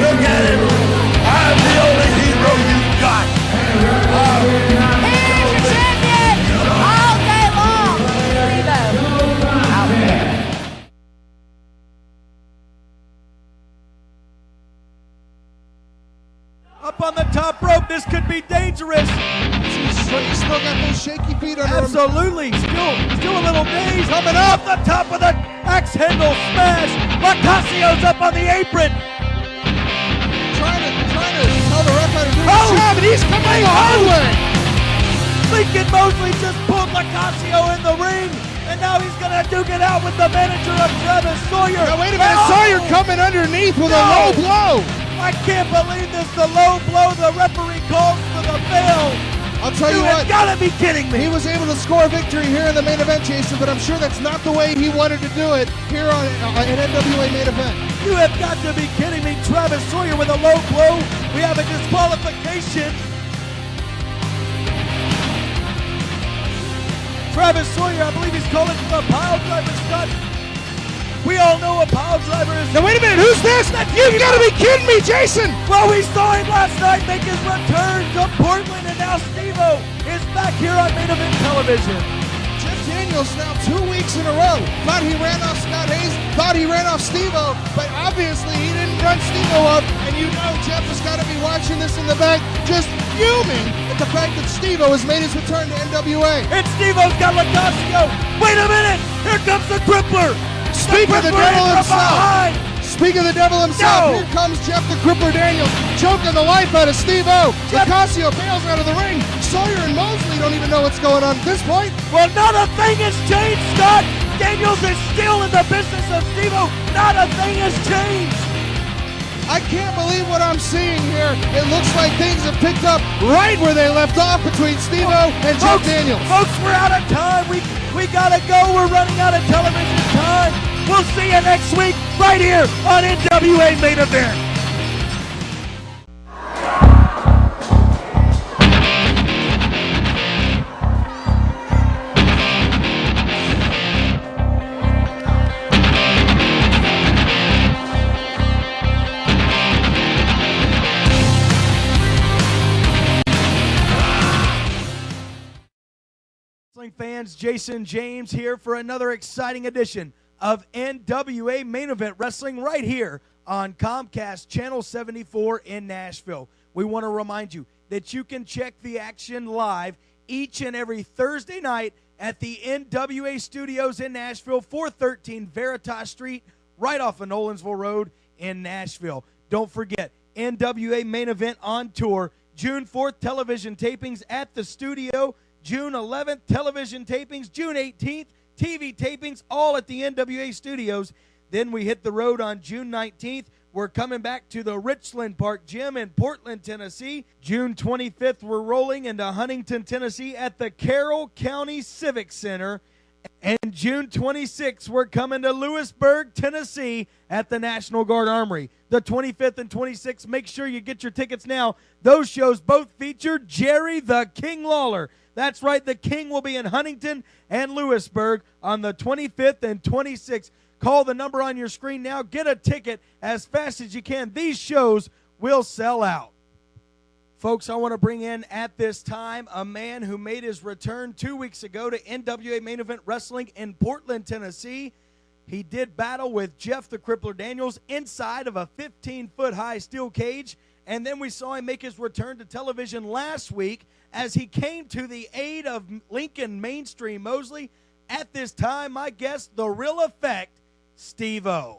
Look at him. I'm the only hero you've got. Here's your champion all day long, Steve-O. Out there. Up on the top rope, this could be dangerous. He's still got those shaky feet under him. Absolutely, still a little dazed. Coming up the top of the axe handle smash. Lacasio's up on the apron. Trying to tell the ref how to do his job, and he's coming hard way. Lincoln Mosley just pulled Lacasio in the ring, and now he's gonna duke it out with the manager of Travis Sawyer. Now wait a minute, Sawyer coming underneath with a low blow. I can't believe this, the low blow. The referee calls for the bell. I'll tell you what, You gotta be kidding me. he was able to score a victory here in the main event, Jason, but I'm sure that's not the way he wanted to do it here on an NWA Main Event. You have got to be kidding me. Travis Sawyer with a low blow. We have a disqualification. Travis Sawyer, I believe he's calling for a pile driver, Scott. We all know a pile driver is... Now wait a minute, who's this? You've got to be kidding me, Jason! Well, we saw him last night make his return to Portland, and now Steve-O is back here on Main Event Television. Jeff Daniels now 2 weeks in a row. Thought he ran off Scott Hayes, thought he ran off Steve-O, but obviously he didn't run Steve-O up, and you know Jeff has got to be watching this in the back, just fuming at the fact that Steve-O has made his return to NWA. And Steve-O's got Lacasio. Wait a minute! Here comes the Crippler! Speak of the devil himself. Behind. Speak of the devil himself. No. Here comes Jeff the Crippler Daniels, choking the life out of Steve-O. Lacasio bails out of the ring. Sawyer and Mosley don't even know what's going on at this point. Well, not a thing has changed, Scott. Daniels is still in the business of Steve-O. Not a thing has changed. I can't believe what I'm seeing here. It looks like things have picked up right where they left off between Steve-O and Jeff Daniels. Folks, we're out of time. We gotta go. We're running out of television time. We'll see you next week right here on NWA Main Event. Fans, Jason James here for another exciting edition of NWA Main Event Wrestling right here on Comcast Channel 74 in Nashville. We want to remind you that you can check the action live each and every Thursday night at the NWA Studios in Nashville, 413 Veritas Street, right off of Nolensville Road in Nashville. Don't forget, NWA Main Event on tour, June 4th television tapings at the studio, June 11th, television tapings. June 18th, TV tapings, all at the NWA Studios. Then we hit the road on June 19th. We're coming back to the Richland Park Gym in Portland, Tennessee. June 25th, we're rolling into Huntington, Tennessee at the Carroll County Civic Center. And June 26th, we're coming to Lewisburg, Tennessee at the National Guard Armory. The 25th and 26th, make sure you get your tickets now. Those shows both feature Jerry the King Lawler. That's right, the King will be in Huntington and Lewisburg on the 25th and 26th. Call the number on your screen now. Get a ticket as fast as you can. These shows will sell out. Folks, I want to bring in at this time a man who made his return 2 weeks ago to NWA Main Event Wrestling in Portland, Tennessee. He did battle with Jeff the Crippler Daniels inside of a 15-foot high steel cage. And then we saw him make his return to television last week as he came to the aid of Lincoln Mainstream Mosley. At this time, my guest, the real effect, Steve-O.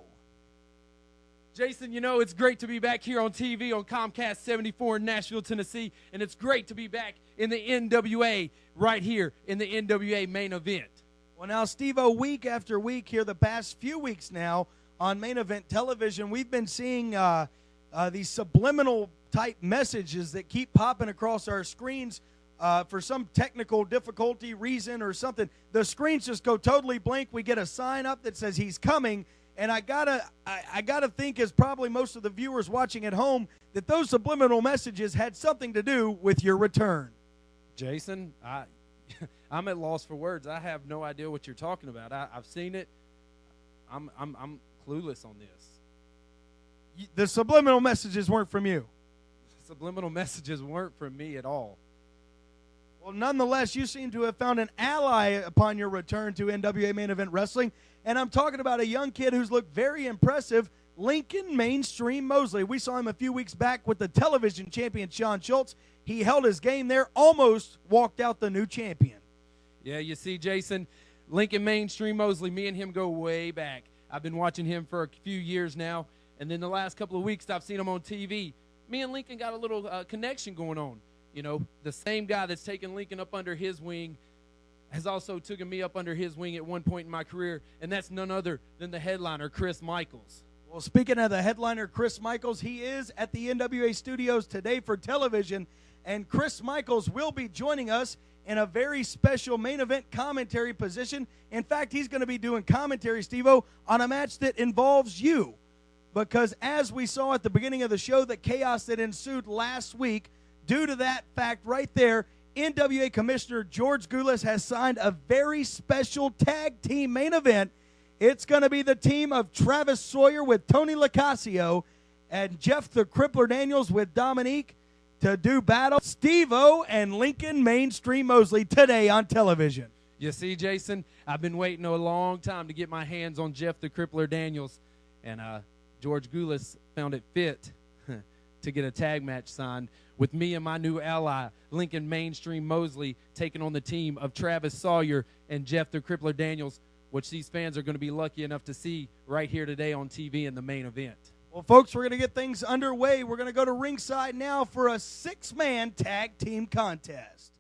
Jason, you know, it's great to be back here on TV on Comcast 74 in Nashville, Tennessee, and it's great to be back in the NWA right here in the NWA Main Event. Well, now, Steve-O, week after week here, the past few weeks now on Main Event Television, we've been seeing these subliminal type messages that keep popping across our screens for some technical difficulty, reason, or something. The screens just go totally blank. We get a sign up that says he's coming, and I gotta think, as probably most of the viewers watching at home, that those subliminal messages had something to do with your return. Jason, I'm at loss for words. I have no idea what you're talking about. I've seen it. I'm clueless on this. The subliminal messages weren't from you. Subliminal messages weren't from me at all. Well, nonetheless, you seem to have found an ally upon your return to NWA Main Event Wrestling, and I'm talking about a young kid who's looked very impressive, Lincoln Mainstream Mosley. We saw him a few weeks back with the television champion Shawn Schultz. He held his game there, almost walked out the new champion. Yeah, you see, Jason, Lincoln Mainstream Mosley, me and him go way back. I've been watching him for a few years now, and then the last couple of weeks I've seen him on TV. Me and Lincoln got a little connection going on. You know, the same guy that's taken Lincoln up under his wing has also taken me up under his wing at one point in my career, and that's none other than the headliner, Chris Michaels. Well, speaking of the headliner, Chris Michaels, he is at the NWA studios today for television, and Chris Michaels will be joining us in a very special main event commentary position. In fact, he's going to be doing commentary, Steve-O, on a match that involves you. Because as we saw at the beginning of the show, the chaos that ensued last week, due to that fact right there, NWA Commissioner George Gulas has signed a very special tag team main event. It's going to be the team of Travis Sawyer with Tony Locascio and Jeff the Crippler Daniels with Dominique to do battle Steve-O and Lincoln Mainstream Mosley today on television. You see, Jason, I've been waiting a long time to get my hands on Jeff the Crippler Daniels, and George Gulas found it fit to get a tag match signed with me and my new ally, Lincoln Mainstream Mosley, taking on the team of Travis Sawyer and Jeff the Crippler Daniels, which these fans are going to be lucky enough to see right here today on TV in the main event. Well, folks, we're going to get things underway. We're going to go to ringside now for a 6-man tag team contest.